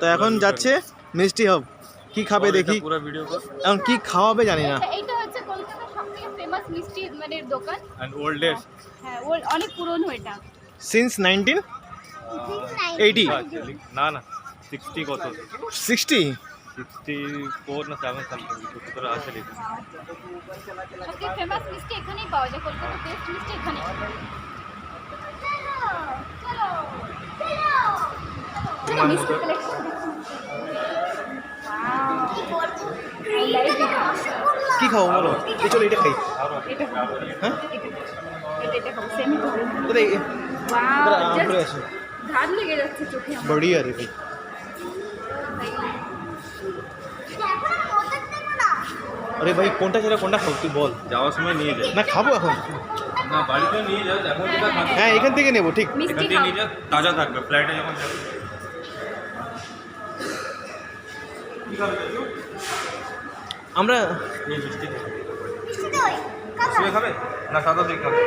তো এখন যাচ্ছে মিষ্টি হাব। কি খাবে দেখি, পুরো ভিডিও কর। এখন কি খাওয়াবে জানি না। এইটা হচ্ছে কলকাতার সবথেকে ফেমাস মিষ্টি মানে দোকান। And oldest. হ্যাঁ, ওর অনেক পুরনো এটা। সিন্স 1980। না না 60 কত 60 64 না 7 সামথিং কিছু করে আছে লিখে। সবথেকে ফেমাস মিষ্টি এখানেই পাওয়া যায়, কলকাতার বেস্ট মিষ্টি এখানেই। চলো মিষ্টি কালেকশন। কি খাবো বলো, এই চলো এটা খাই। এটা হ্যাঁ এটা খাবো সেমি তো। কোথায় ওয়াও, ঘুরে আসো। ধার লেগে যাচ্ছে চোখে আমার। बढ़िया रे भाई। अरे भाई কোনটা ছেড়ে কোনটা খাবো তুই বল। যাওয়ার সময় নিয়ে যা। না খাবো এখন না বাড়িতে নিয়ে যা, এখন তো খাবি। হ্যাঁ এখান থেকে নেবো ঠিক। এখান মিষ্টি থেকে নিয়ে যা, তাজা থাকবে ফ্লাইটে যখন যাবে। কি খাবে তুই? আমরা এই মিষ্টি। মিষ্টি দই। শুয়ে খাবে না সাদা দই খাবে?